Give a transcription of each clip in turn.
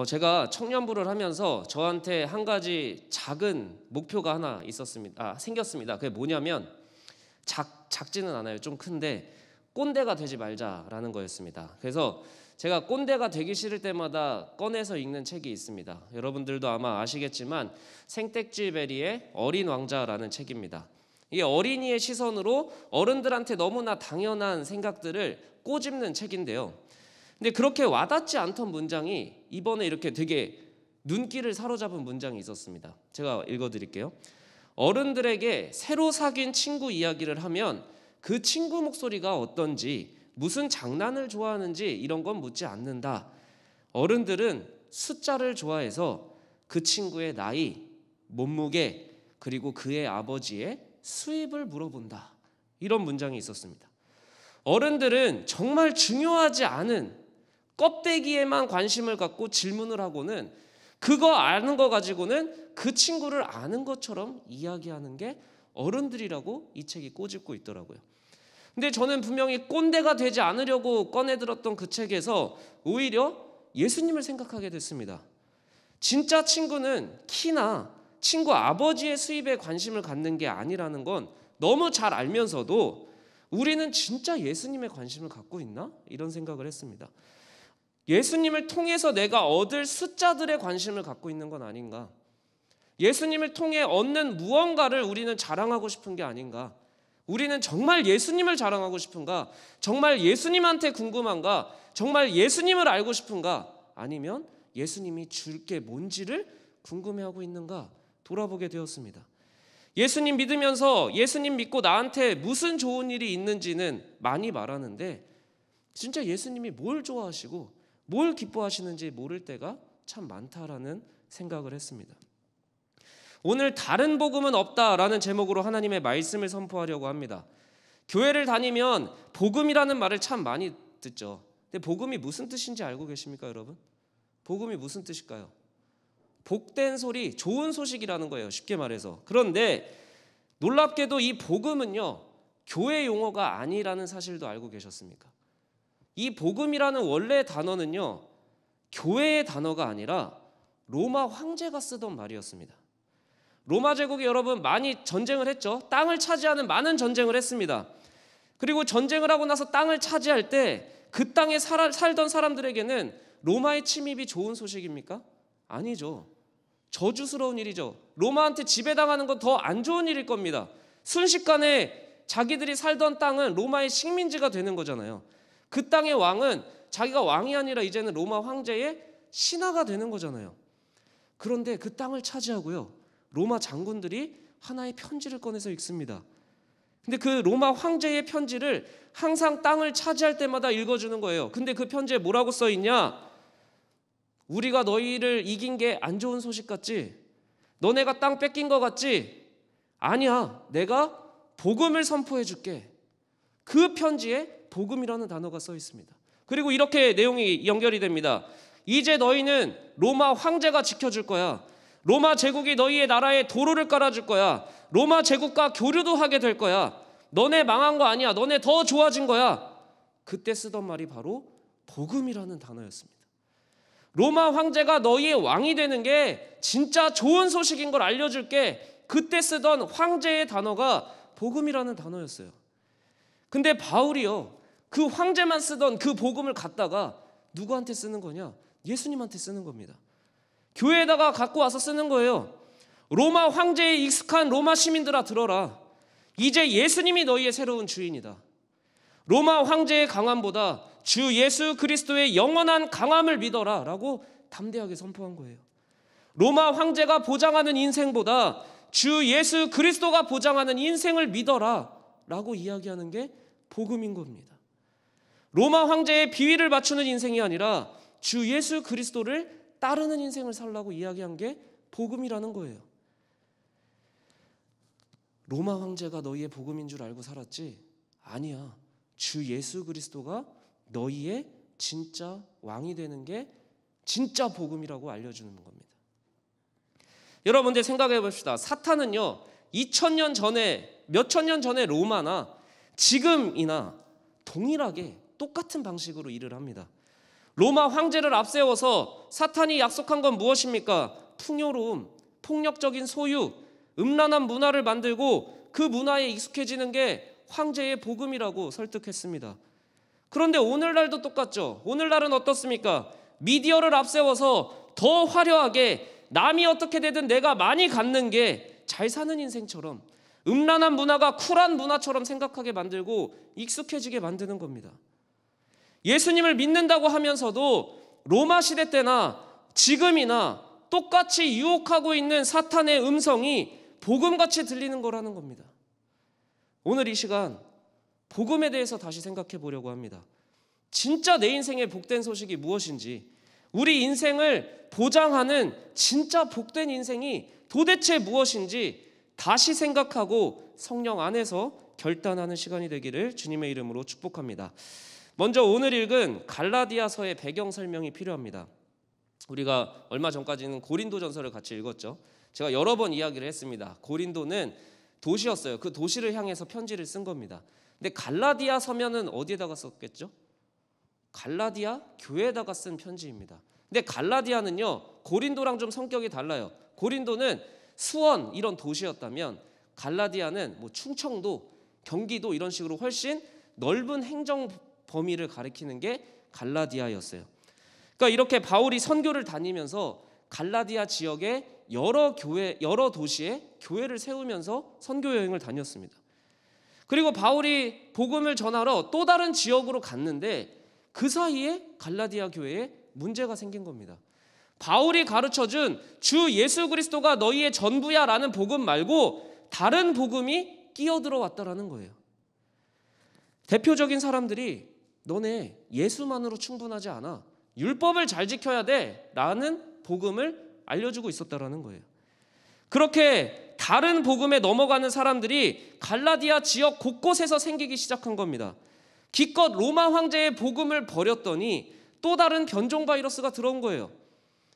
제가 청년부를 하면서 저한테 한 가지 작은 목표가 하나 생겼습니다. 그게 뭐냐면 작지는 않아요. 좀 큰데 꼰대가 되지 말자라는 거였습니다. 그래서 제가 꼰대가 되기 싫을 때마다 꺼내서 읽는 책이 있습니다. 여러분들도 아마 아시겠지만 생텍쥐베리의 어린 왕자라는 책입니다. 이게 어린이의 시선으로 어른들한테 너무나 당연한 생각들을 꼬집는 책인데요. 근데 그렇게 와닿지 않던 문장이 이번에 이렇게 되게 눈길을 사로잡은 문장이 있었습니다. 제가 읽어드릴게요. 어른들에게 새로 사귄 친구 이야기를 하면 그 친구 목소리가 어떤지, 무슨 장난을 좋아하는지 이런 건 묻지 않는다. 어른들은 숫자를 좋아해서 그 친구의 나이, 몸무게, 그리고 그의 아버지의 수입을 물어본다. 이런 문장이 있었습니다. 어른들은 정말 중요하지 않은 껍데기에만 관심을 갖고 질문을 하고는 그거 아는 거 가지고는 그 친구를 아는 것처럼 이야기하는 게 어른들이라고 이 책이 꼬집고 있더라고요. 근데 저는 분명히 꼰대가 되지 않으려고 꺼내들었던 그 책에서 오히려 예수님을 생각하게 됐습니다. 진짜 친구는 키나 친구 아버지의 수입에 관심을 갖는 게 아니라는 건 너무 잘 알면서도 우리는 진짜 예수님의 관심을 갖고 있나? 이런 생각을 했습니다. 예수님을 통해서 내가 얻을 숫자들의 관심을 갖고 있는 건 아닌가? 예수님을 통해 얻는 무언가를 우리는 자랑하고 싶은 게 아닌가? 우리는 정말 예수님을 자랑하고 싶은가? 정말 예수님한테 궁금한가? 정말 예수님을 알고 싶은가? 아니면 예수님이 줄 게 뭔지를 궁금해하고 있는가? 돌아보게 되었습니다. 예수님 믿으면서 예수님 믿고 나한테 무슨 좋은 일이 있는지는 많이 말하는데 진짜 예수님이 뭘 좋아하시고 뭘 기뻐하시는지 모를 때가 참 많다라는 생각을 했습니다. 오늘 다른 복음은 없다라는 제목으로 하나님의 말씀을 선포하려고 합니다. 교회를 다니면 복음이라는 말을 참 많이 듣죠. 근데 복음이 무슨 뜻인지 알고 계십니까, 여러분? 복음이 무슨 뜻일까요? 복된 소리, 좋은 소식이라는 거예요, 쉽게 말해서. 그런데 놀랍게도 이 복음은요, 교회 용어가 아니라는 사실도 알고 계셨습니까? 이 복음이라는 원래 단어는요, 교회의 단어가 아니라 로마 황제가 쓰던 말이었습니다. 로마 제국이 여러분 많이 전쟁을 했죠. 땅을 차지하는 많은 전쟁을 했습니다. 그리고 전쟁을 하고 나서 땅을 차지할 때 그 땅에 살던 사람들에게는 로마의 침입이 좋은 소식입니까? 아니죠. 저주스러운 일이죠. 로마한테 지배당하는 건 더 안 좋은 일일 겁니다. 순식간에 자기들이 살던 땅은 로마의 식민지가 되는 거잖아요. 그 땅의 왕은 자기가 왕이 아니라 이제는 로마 황제의 신하가 되는 거잖아요. 그런데 그 땅을 차지하고요, 로마 장군들이 하나의 편지를 꺼내서 읽습니다. 근데 그 로마 황제의 편지를 항상 땅을 차지할 때마다 읽어주는 거예요. 근데 그 편지에 뭐라고 써있냐? 우리가 너희를 이긴 게 안 좋은 소식 같지? 너네가 땅 뺏긴 거 같지? 아니야, 내가 복음을 선포해 줄게. 그 편지에 복음이라는 단어가 써 있습니다. 그리고 이렇게 내용이 연결이 됩니다. 이제 너희는 로마 황제가 지켜줄 거야. 로마 제국이 너희의 나라에 도로를 깔아줄 거야. 로마 제국과 교류도 하게 될 거야. 너네 망한 거 아니야. 너네 더 좋아진 거야. 그때 쓰던 말이 바로 복음이라는 단어였습니다. 로마 황제가 너희의 왕이 되는 게 진짜 좋은 소식인 걸 알려줄게. 그때 쓰던 황제의 단어가 복음이라는 단어였어요. 근데 바울이요, 그 황제만 쓰던 그 복음을 갖다가 누구한테 쓰는 거냐? 예수님한테 쓰는 겁니다. 교회에다가 갖고 와서 쓰는 거예요. 로마 황제에 익숙한 로마 시민들아 들어라. 이제 예수님이 너희의 새로운 주인이다. 로마 황제의 강함보다 주 예수 그리스도의 영원한 강함을 믿어라 라고 담대하게 선포한 거예요. 로마 황제가 보장하는 인생보다 주 예수 그리스도가 보장하는 인생을 믿어라 라고 이야기하는 게 복음인 겁니다. 로마 황제의 비위를 맞추는 인생이 아니라 주 예수 그리스도를 따르는 인생을 살라고 이야기한 게 복음이라는 거예요. 로마 황제가 너희의 복음인 줄 알고 살았지? 아니야. 주 예수 그리스도가 너희의 진짜 왕이 되는 게 진짜 복음이라고 알려주는 겁니다. 여러분들 생각해 봅시다. 사탄은요, 2000년 전에, 몇천 년 전에 로마나 지금이나 동일하게 똑같은 방식으로 일을 합니다. 로마 황제를 앞세워서 사탄이 약속한 건 무엇입니까? 풍요로움, 폭력적인 소유, 음란한 문화를 만들고 그 문화에 익숙해지는 게 황제의 복음이라고 설득했습니다. 그런데 오늘날도 똑같죠. 오늘날은 어떻습니까? 미디어를 앞세워서 더 화려하게 남이 어떻게 되든 내가 많이 갖는 게 잘 사는 인생처럼, 음란한 문화가 쿨한 문화처럼 생각하게 만들고 익숙해지게 만드는 겁니다. 예수님을 믿는다고 하면서도 로마 시대 때나 지금이나 똑같이 유혹하고 있는 사탄의 음성이 복음같이 들리는 거라는 겁니다. 오늘 이 시간 복음에 대해서 다시 생각해 보려고 합니다. 진짜 내 인생의 복된 소식이 무엇인지, 우리 인생을 보장하는 진짜 복된 인생이 도대체 무엇인지 다시 생각하고 성령 안에서 결단하는 시간이 되기를 주님의 이름으로 축복합니다. 먼저 오늘 읽은 갈라디아서의 배경 설명이 필요합니다. 우리가 얼마 전까지는 고린도전서를 같이 읽었죠. 제가 여러 번 이야기를 했습니다. 고린도는 도시였어요. 그 도시를 향해서 편지를 쓴 겁니다. 근데 갈라디아서면은 어디에다가 썼겠죠? 갈라디아 교회에다가 쓴 편지입니다. 근데 갈라디아는요, 고린도랑 좀 성격이 달라요. 고린도는 수원 이런 도시였다면 갈라디아는 뭐 충청도, 경기도 이런 식으로 훨씬 넓은 행정 범위를 가리키는 게 갈라디아였어요. 그러니까 이렇게 바울이 선교를 다니면서 갈라디아 지역의 여러 교회, 여러 도시에 교회를 세우면서 선교 여행을 다녔습니다. 그리고 바울이 복음을 전하러 또 다른 지역으로 갔는데 그 사이에 갈라디아 교회에 문제가 생긴 겁니다. 바울이 가르쳐준 주 예수 그리스도가 너희의 전부야 라는 복음 말고 다른 복음이 끼어들어왔다라는 거예요. 대표적인 사람들이 너네 예수만으로 충분하지 않아, 율법을 잘 지켜야 돼 라는 복음을 알려주고 있었다라는 거예요. 그렇게 다른 복음에 넘어가는 사람들이 갈라디아 지역 곳곳에서 생기기 시작한 겁니다. 기껏 로마 황제의 복음을 버렸더니 또 다른 변종 바이러스가 들어온 거예요.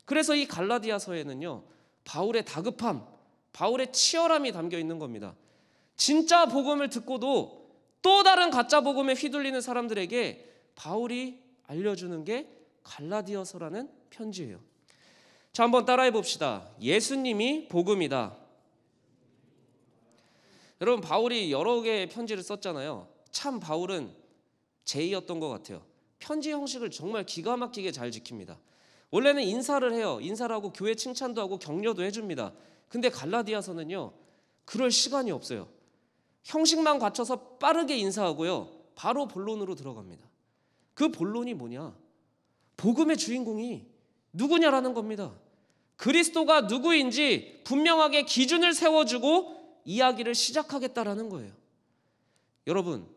그래서 이 갈라디아서에는요, 바울의 다급함, 바울의 치열함이 담겨 있는 겁니다. 진짜 복음을 듣고도 또 다른 가짜 복음에 휘둘리는 사람들에게 바울이 알려주는 게 갈라디아서라는 편지예요. 자, 한번 따라해 봅시다. 예수님이 복음이다. 여러분, 바울이 여러 개의 편지를 썼잖아요. 참 바울은 제이였던 것 같아요. 편지 형식을 정말 기가 막히게 잘 지킵니다. 원래는 인사를 해요. 인사를 하고 교회 칭찬도 하고 격려도 해줍니다. 근데 갈라디아서는요, 그럴 시간이 없어요. 형식만 갖춰서 빠르게 인사하고요, 바로 본론으로 들어갑니다. 그 본론이 뭐냐? 복음의 주인공이 누구냐라는 겁니다. 그리스도가 누구인지 분명하게 기준을 세워주고 이야기를 시작하겠다라는 거예요. 여러분,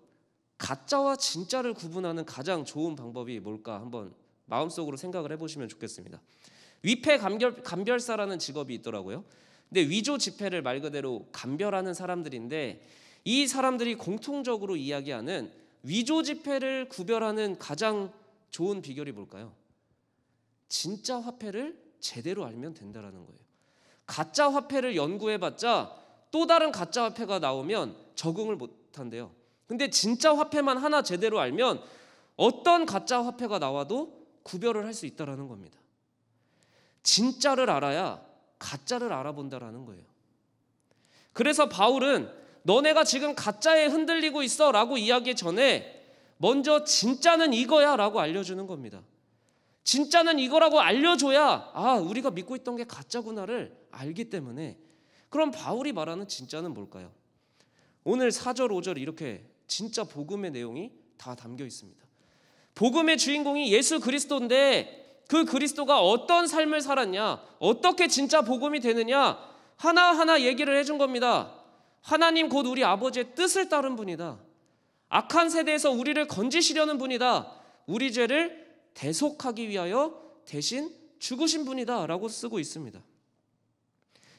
가짜와 진짜를 구분하는 가장 좋은 방법이 뭘까 한번 마음속으로 생각을 해보시면 좋겠습니다. 위패 감별사라는 직업이 있더라고요. 근데 위조 지폐를 말 그대로 감별하는 사람들인데, 이 사람들이 공통적으로 이야기하는 위조 지폐를 구별하는 가장 좋은 비결이 뭘까요? 진짜 화폐를 제대로 알면 된다라는 거예요. 가짜 화폐를 연구해봤자 또 다른 가짜 화폐가 나오면 적응을 못한대요. 근데 진짜 화폐만 하나 제대로 알면 어떤 가짜 화폐가 나와도 구별을 할 수 있다라는 겁니다. 진짜를 알아야 가짜를 알아본다라는 거예요. 그래서 바울은 너네가 지금 가짜에 흔들리고 있어 라고 이야기 전에 먼저 진짜는 이거야 라고 알려주는 겁니다. 진짜는 이거라고 알려줘야 우리가 믿고 있던 게 가짜구나를 알기 때문에. 그럼 바울이 말하는 진짜는 뭘까요? 오늘 4절 5절 이렇게 진짜 복음의 내용이 다 담겨 있습니다. 복음의 주인공이 예수 그리스도인데 그 그리스도가 어떤 삶을 살았냐, 어떻게 진짜 복음이 되느냐 하나하나 얘기를 해준 겁니다. 하나님 곧 우리 아버지의 뜻을 따른 분이다. 악한 세대에서 우리를 건지시려는 분이다. 우리 죄를 대속하기 위하여 대신 죽으신 분이다 라고 쓰고 있습니다.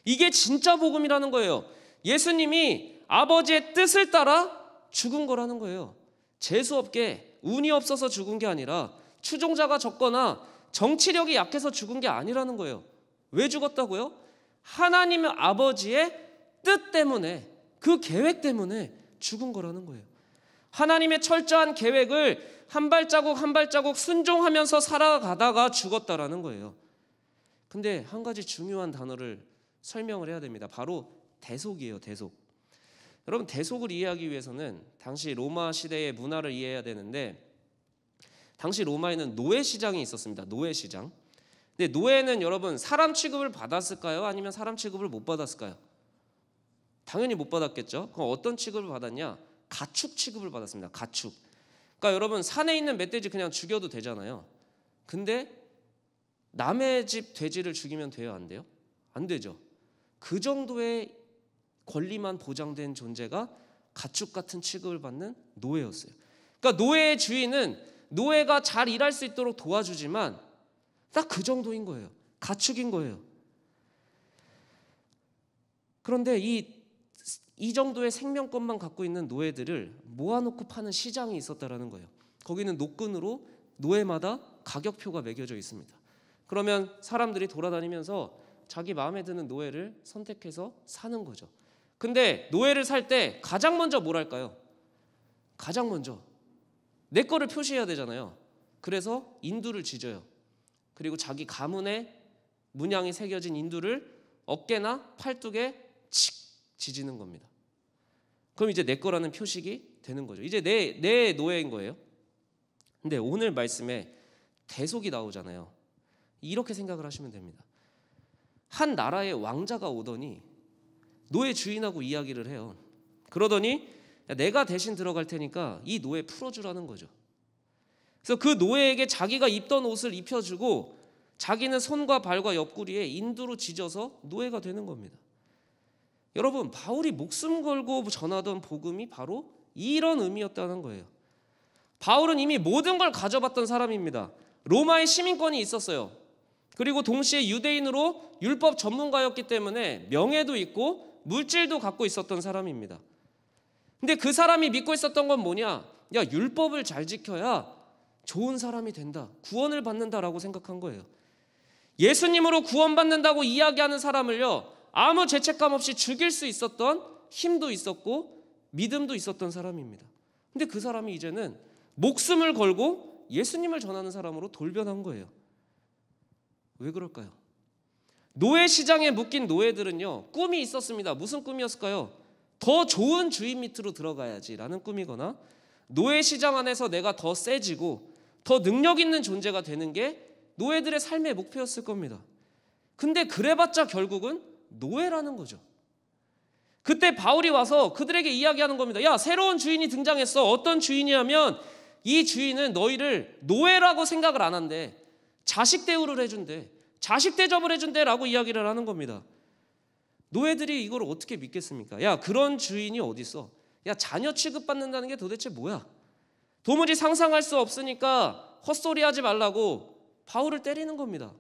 이게 진짜 복음이라는 거예요. 예수님이 아버지의 뜻을 따라 죽은 거라는 거예요. 재수없게 운이 없어서 죽은 게 아니라, 추종자가 적거나 정치력이 약해서 죽은 게 아니라는 거예요. 왜 죽었다고요? 하나님 아버지의 뜻 때문에, 그 계획 때문에 죽은 거라는 거예요. 하나님의 철저한 계획을 한 발자국 한 발자국 순종하면서 살아가다가 죽었다라는 거예요. 근데 한 가지 중요한 단어를 설명을 해야 됩니다. 바로 대속이에요. 대속. 여러분, 대속을 이해하기 위해서는 당시 로마 시대의 문화를 이해해야 되는데, 당시 로마에는 노예 시장이 있었습니다. 노예 시장. 근데 노예는 여러분 사람 취급을 받았을까요? 아니면 사람 취급을 못 받았을까요? 당연히 못 받았겠죠. 그럼 어떤 취급을 받았냐? 가축 취급을 받았습니다. 가축. 그러니까 여러분, 산에 있는 멧돼지 그냥 죽여도 되잖아요. 근데 남의 집 돼지를 죽이면 돼요? 안 돼요? 안 되죠. 그 정도의 권리만 보장된 존재가 가축 같은 취급을 받는 노예였어요. 그러니까 노예의 주인은 노예가 잘 일할 수 있도록 도와주지만 딱 그 정도인 거예요. 가축인 거예요. 그런데 이 정도의 생명권만 갖고 있는 노예들을 모아놓고 파는 시장이 있었다라는 거예요. 거기는 노끈으로 노예마다 가격표가 매겨져 있습니다. 그러면 사람들이 돌아다니면서 자기 마음에 드는 노예를 선택해서 사는 거죠. 근데 노예를 살 때 가장 먼저 뭘 할까요? 가장 먼저 내 거를 표시해야 되잖아요. 그래서 인두를 지져요. 그리고 자기 가문의 문양이 새겨진 인두를 어깨나 팔뚝에 칙 지지는 겁니다. 그럼 이제 내 거라는 표식이 되는 거죠. 이제 내 노예인 거예요. 근데 오늘 말씀에 대속이 나오잖아요. 이렇게 생각을 하시면 됩니다. 한 나라의 왕자가 오더니 노예 주인하고 이야기를 해요. 그러더니 내가 대신 들어갈 테니까 이 노예 풀어주라는 거죠. 그래서 그 노예에게 자기가 입던 옷을 입혀주고 자기는 손과 발과 옆구리에 인두로 지져서 노예가 되는 겁니다. 여러분, 바울이 목숨 걸고 전하던 복음이 바로 이런 의미였다는 거예요. 바울은 이미 모든 걸 가져봤던 사람입니다. 로마의 시민권이 있었어요. 그리고 동시에 유대인으로 율법 전문가였기 때문에 명예도 있고 물질도 갖고 있었던 사람입니다. 근데 그 사람이 믿고 있었던 건 뭐냐? 야, 율법을 잘 지켜야 좋은 사람이 된다, 구원을 받는다라고 생각한 거예요. 예수님으로 구원받는다고 이야기하는 사람을요, 아무 죄책감 없이 죽일 수 있었던 힘도 있었고 믿음도 있었던 사람입니다. 근데 그 사람이 이제는 목숨을 걸고 예수님을 전하는 사람으로 돌변한 거예요. 왜 그럴까요? 노예 시장에 묶인 노예들은요, 꿈이 있었습니다. 무슨 꿈이었을까요? 더 좋은 주인 밑으로 들어가야지라는 꿈이거나, 노예 시장 안에서 내가 더 세지고 더 능력 있는 존재가 되는 게 노예들의 삶의 목표였을 겁니다. 근데 그래봤자 결국은 노예라는 거죠. 그때 바울이 와서 그들에게 이야기하는 겁니다. 야, 새로운 주인이 등장했어. 어떤 주인이냐면 이 주인은 너희를 노예라고 생각을 안 한대. 자식 대우를 해준대. 자식 대접을 해준대 라고 이야기를 하는 겁니다. 노예들이 이걸 어떻게 믿겠습니까? 야, 그런 주인이 어딨어? 야, 자녀 취급받는다는 게 도대체 뭐야? 도무지 상상할 수 없으니까 헛소리하지 말라고 바울을 때리는 겁니다.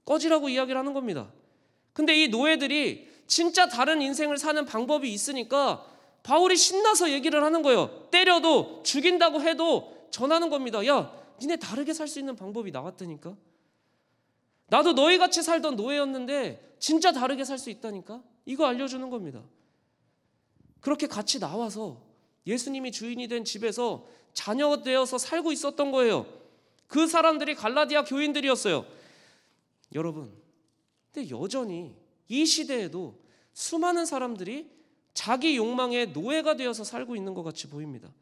꺼지라고 이야기를 하는 겁니다. 근데 이 노예들이 진짜 다른 인생을 사는 방법이 있으니까 바울이 신나서 얘기를 하는 거예요. 때려도 죽인다고 해도 전하는 겁니다. 야, 니네 다르게 살 수 있는 방법이 나왔다니까. 나도 너희같이 살던 노예였는데 진짜 다르게 살 수 있다니까. 이거 알려주는 겁니다. 그렇게 같이 나와서 예수님이 주인이 된 집에서 자녀 되어서 살고 있었던 거예요. 그 사람들이 갈라디아 교인들이었어요. 여러분, 근데 여전히 이 시대에도 수많은 사람들이 자기 욕망의 노예가 되어서 살고 있는 것 같이 보입니다.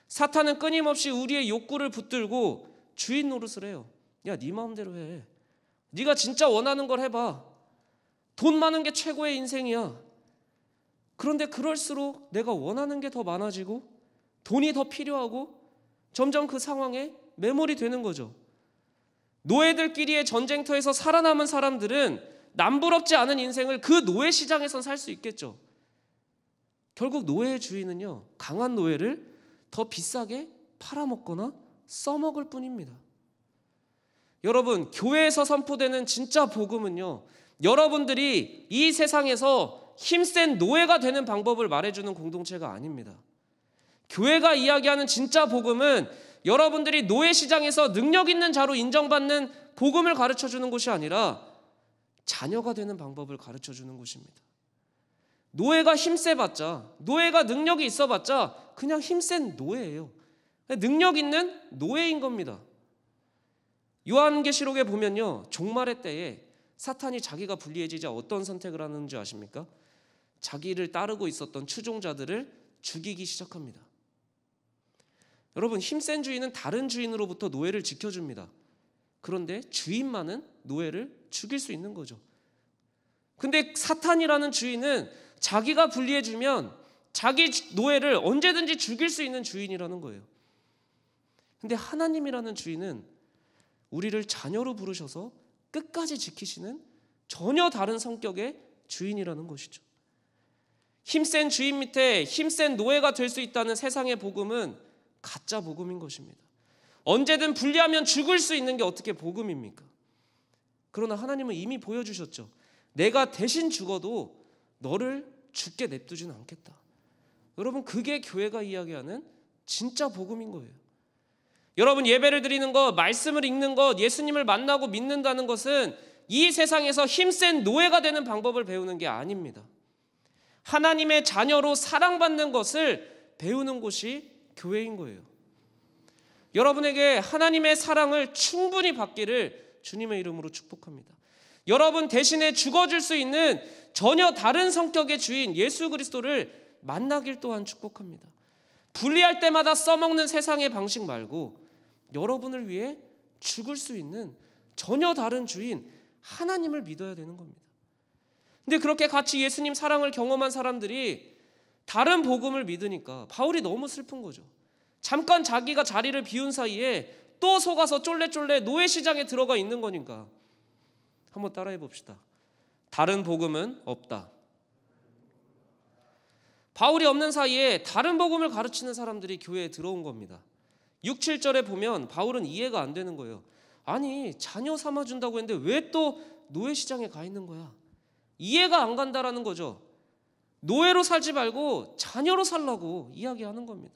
사탄은 끊임없이 우리의 욕구를 붙들고 주인 노릇을 해요. 야, 네 마음대로 해. 네가 진짜 원하는 걸 해봐. 돈 많은 게 최고의 인생이야. 그런데 그럴수록 내가 원하는 게 더 많아지고 돈이 더 필요하고 점점 그 상황에 매몰이 되는 거죠. 노예들끼리의 전쟁터에서 살아남은 사람들은 남부럽지 않은 인생을 그 노예 시장에선 살 수 있겠죠. 결국 노예의 주인은요, 강한 노예를 더 비싸게 팔아먹거나 써먹을 뿐입니다. 여러분, 교회에서 선포되는 진짜 복음은요, 여러분들이 이 세상에서 힘센 노예가 되는 방법을 말해주는 공동체가 아닙니다. 교회가 이야기하는 진짜 복음은 여러분들이 노예 시장에서 능력 있는 자로 인정받는 복음을 가르쳐주는 곳이 아니라 자녀가 되는 방법을 가르쳐주는 곳입니다. 노예가 힘세봤자, 노예가 능력이 있어봤자 그냥 힘센 노예예요. 능력 있는 노예인 겁니다. 요한계시록에 보면요, 종말의 때에 사탄이 자기가 불리해지자 어떤 선택을 하는 줄 아십니까? 자기를 따르고 있었던 추종자들을 죽이기 시작합니다. 여러분, 힘센 주인은 다른 주인으로부터 노예를 지켜줍니다. 그런데 주인만은 노예를 죽일 수 있는 거죠. 근데 사탄이라는 주인은 자기가 불리해주면 자기 노예를 언제든지 죽일 수 있는 주인이라는 거예요. 근데 하나님이라는 주인은 우리를 자녀로 부르셔서 끝까지 지키시는 전혀 다른 성격의 주인이라는 것이죠. 힘센 주인 밑에 힘센 노예가 될 수 있다는 세상의 복음은 가짜 복음인 것입니다. 언제든 분리하면 죽을 수 있는 게 어떻게 복음입니까? 그러나 하나님은 이미 보여주셨죠. 내가 대신 죽어도 너를 죽게 냅두지는 않겠다. 여러분, 그게 교회가 이야기하는 진짜 복음인 거예요. 여러분, 예배를 드리는 것, 말씀을 읽는 것, 예수님을 만나고 믿는다는 것은 이 세상에서 힘센 노예가 되는 방법을 배우는 게 아닙니다. 하나님의 자녀로 사랑받는 것을 배우는 곳이 교회인 거예요. 여러분에게 하나님의 사랑을 충분히 받기를 주님의 이름으로 축복합니다. 여러분 대신에 죽어줄 수 있는 전혀 다른 성격의 주인 예수 그리스도를 만나길 또한 축복합니다. 분리할 때마다 써먹는 세상의 방식 말고 여러분을 위해 죽을 수 있는 전혀 다른 주인 하나님을 믿어야 되는 겁니다. 근데 그렇게 같이 예수님 사랑을 경험한 사람들이 다른 복음을 믿으니까 바울이 너무 슬픈 거죠. 잠깐 자기가 자리를 비운 사이에 또 속아서 쫄래쫄래 노예 시장에 들어가 있는 거니까. 한번 따라해 봅시다. 다른 복음은 없다. 바울이 없는 사이에 다른 복음을 가르치는 사람들이 교회에 들어온 겁니다. 6, 7절에 보면 바울은 이해가 안 되는 거예요. 아니, 자녀 삼아준다고 했는데 왜 또 노예 시장에 가 있는 거야? 이해가 안 간다라는 거죠. 노예로 살지 말고 자녀로 살라고 이야기하는 겁니다.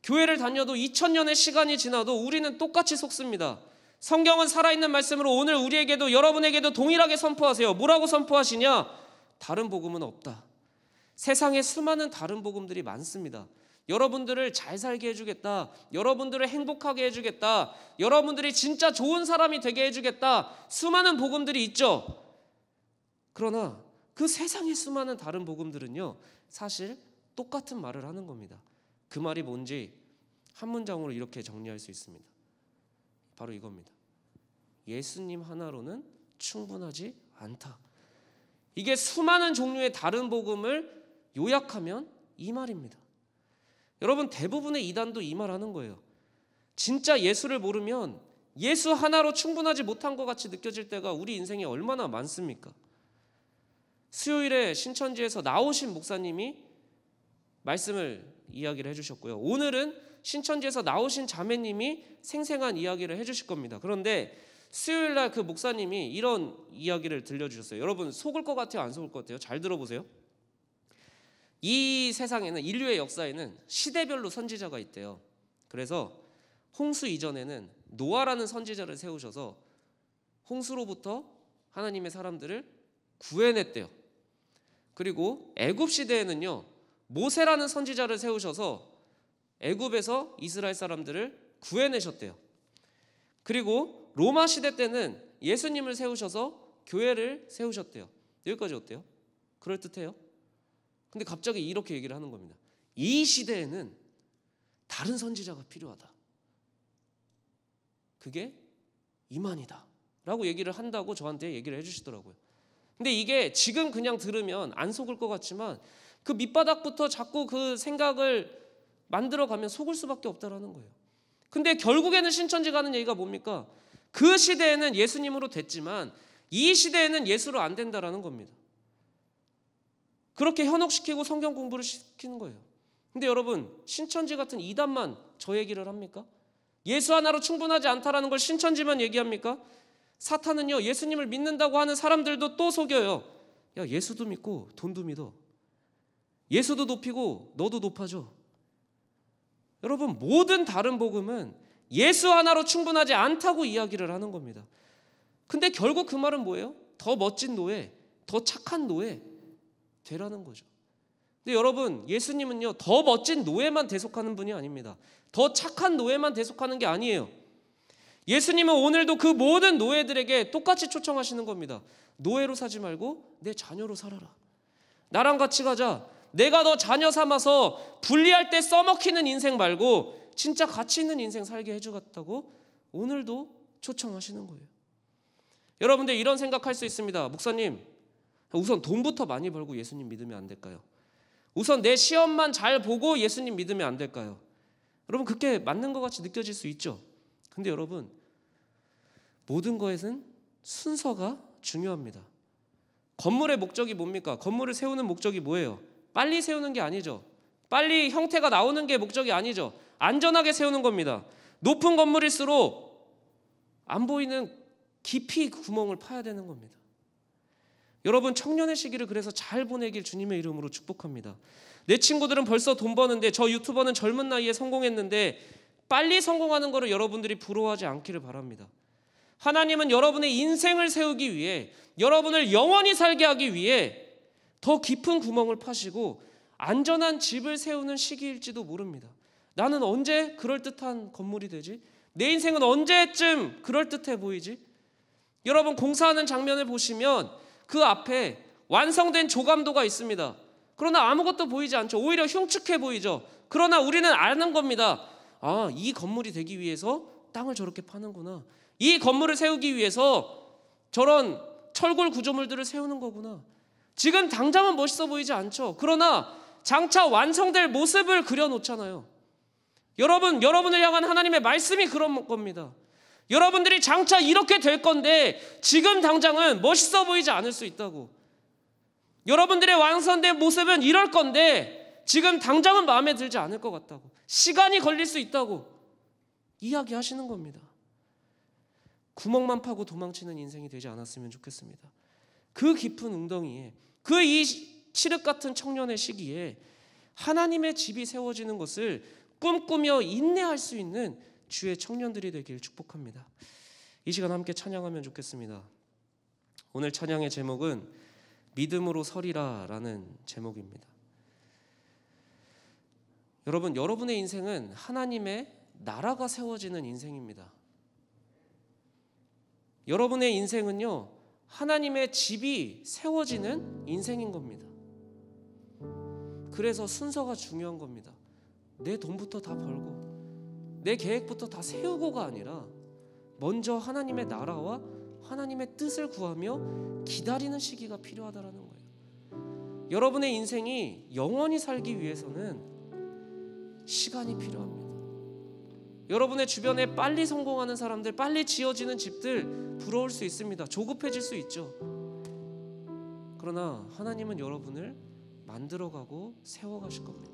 교회를 다녀도 2000년의 시간이 지나도 우리는 똑같이 속습니다. 성경은 살아있는 말씀으로 오늘 우리에게도 여러분에게도 동일하게 선포하세요. 뭐라고 선포하시냐? 다른 복음은 없다. 세상에 수많은 다른 복음들이 많습니다. 여러분들을 잘 살게 해주겠다. 여러분들을 행복하게 해주겠다. 여러분들이 진짜 좋은 사람이 되게 해주겠다. 수많은 복음들이 있죠. 그러나 그 세상의 수많은 다른 복음들은요, 사실 똑같은 말을 하는 겁니다. 그 말이 뭔지 한 문장으로 이렇게 정리할 수 있습니다. 바로 이겁니다. 예수님 하나로는 충분하지 않다. 이게 수많은 종류의 다른 복음을 요약하면 이 말입니다. 여러분, 대부분의 이단도 이 말 하는 거예요. 진짜 예수를 모르면 예수 하나로 충분하지 못한 것 같이 느껴질 때가 우리 인생에 얼마나 많습니까? 수요일에 신천지에서 나오신 목사님이 말씀을 이야기를 해주셨고요. 오늘은 신천지에서 나오신 자매님이 생생한 이야기를 해주실 겁니다. 그런데 수요일날 그 목사님이 이런 이야기를 들려주셨어요. 여러분 속을 것 같아요? 안 속을 것 같아요? 잘 들어보세요. 이 세상에는, 인류의 역사에는 시대별로 선지자가 있대요. 그래서 홍수 이전에는 노아라는 선지자를 세우셔서 홍수로부터 하나님의 사람들을 구해냈대요. 그리고 애굽 시대에는요, 모세라는 선지자를 세우셔서 애굽에서 이스라엘 사람들을 구해내셨대요. 그리고 로마 시대 때는 예수님을 세우셔서 교회를 세우셨대요. 여기까지 어때요? 그럴듯해요? 근데 갑자기 이렇게 얘기를 하는 겁니다. 이 시대에는 다른 선지자가 필요하다. 그게 이만희다 라고 얘기를 한다고 저한테 얘기를 해주시더라고요. 근데 이게 지금 그냥 들으면 안 속을 것 같지만 그 밑바닥부터 자꾸 그 생각을 만들어가면 속을 수밖에 없다라는 거예요. 근데 결국에는 신천지가 하는 얘기가 뭡니까? 그 시대에는 예수님으로 됐지만 이 시대에는 예수로 안 된다라는 겁니다. 그렇게 현혹시키고 성경 공부를 시키는 거예요. 근데 여러분, 신천지 같은 이단만 저 얘기를 합니까? 예수 하나로 충분하지 않다라는 걸 신천지만 얘기합니까? 사탄은요, 예수님을 믿는다고 하는 사람들도 또 속여요. 야, 예수도 믿고 돈도 믿어. 예수도 높이고 너도 높아져. 여러분, 모든 다른 복음은 예수 하나로 충분하지 않다고 이야기를 하는 겁니다. 근데 결국 그 말은 뭐예요? 더 멋진 노예, 더 착한 노예 되라는 거죠. 근데 여러분, 예수님은요, 더 멋진 노예만 대속하는 분이 아닙니다. 더 착한 노예만 대속하는 게 아니에요. 예수님은 오늘도 그 모든 노예들에게 똑같이 초청하시는 겁니다. 노예로 사지 말고 내 자녀로 살아라. 나랑 같이 가자. 내가 너 자녀 삼아서 분리할 때 써먹히는 인생 말고 진짜 가치 있는 인생 살게 해주겠다고 오늘도 초청하시는 거예요. 여러분들 이런 생각할 수 있습니다. 목사님, 우선 돈부터 많이 벌고 예수님 믿으면 안 될까요? 우선 내 시험만 잘 보고 예수님 믿으면 안 될까요? 여러분, 그게 맞는 것 같이 느껴질 수 있죠. 근데 여러분, 모든 것에는 순서가 중요합니다. 건물의 목적이 뭡니까? 건물을 세우는 목적이 뭐예요? 빨리 세우는 게 아니죠. 빨리 형태가 나오는 게 목적이 아니죠. 안전하게 세우는 겁니다. 높은 건물일수록 안 보이는 깊이 구멍을 파야 되는 겁니다. 여러분, 청년의 시기를 그래서 잘 보내길 주님의 이름으로 축복합니다. 내 친구들은 벌써 돈 버는데, 저 유튜버는 젊은 나이에 성공했는데 빨리 성공하는 것을 여러분들이 부러워하지 않기를 바랍니다. 하나님은 여러분의 인생을 세우기 위해, 여러분을 영원히 살게 하기 위해 더 깊은 구멍을 파시고 안전한 집을 세우는 시기일지도 모릅니다. 나는 언제 그럴듯한 건물이 되지? 내 인생은 언제쯤 그럴듯해 보이지? 여러분, 공사하는 장면을 보시면 그 앞에 완성된 조감도가 있습니다. 그러나 아무것도 보이지 않죠. 오히려 흉측해 보이죠. 그러나 우리는 아는 겁니다. 아, 이 건물이 되기 위해서 땅을 저렇게 파는구나. 이 건물을 세우기 위해서 저런 철골 구조물들을 세우는 거구나. 지금 당장은 멋있어 보이지 않죠. 그러나 장차 완성될 모습을 그려놓잖아요. 여러분을 향한 하나님의 말씀이 그런 겁니다. 여러분들이 장차 이렇게 될 건데 지금 당장은 멋있어 보이지 않을 수 있다고. 여러분들의 완성된 모습은 이럴 건데 지금 당장은 마음에 들지 않을 것 같다고. 시간이 걸릴 수 있다고 이야기하시는 겁니다. 구멍만 파고 도망치는 인생이 되지 않았으면 좋겠습니다. 그 깊은 웅덩이에, 그 이 칠흑 같은 청년의 시기에 하나님의 집이 세워지는 것을 꿈꾸며 인내할 수 있는 주의 청년들이 되길 축복합니다. 이 시간 함께 찬양하면 좋겠습니다. 오늘 찬양의 제목은 믿음으로 서리라 라는 제목입니다. 여러분, 여러분의 인생은 하나님의 나라가 세워지는 인생입니다. 여러분의 인생은요, 하나님의 집이 세워지는 인생인 겁니다. 그래서 순서가 중요한 겁니다. 내 돈부터 다 벌고 내 계획부터 다 세우고가 아니라 먼저 하나님의 나라와 하나님의 뜻을 구하며 기다리는 시기가 필요하다라는 거예요. 여러분의 인생이 영원히 살기 위해서는 시간이 필요합니다. 여러분의 주변에 빨리 성공하는 사람들, 빨리 지어지는 집들 부러울 수 있습니다. 조급해질 수 있죠. 그러나 하나님은 여러분을 만들어가고 세워가실 겁니다.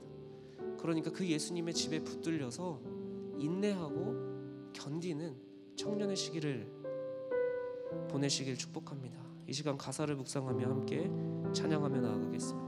그러니까 그 예수님의 집에 붙들려서 인내하고 견디는 청년의 시기를 보내시길 축복합니다. 이 시간 가사를 묵상하며 함께 찬양하며 나아가겠습니다.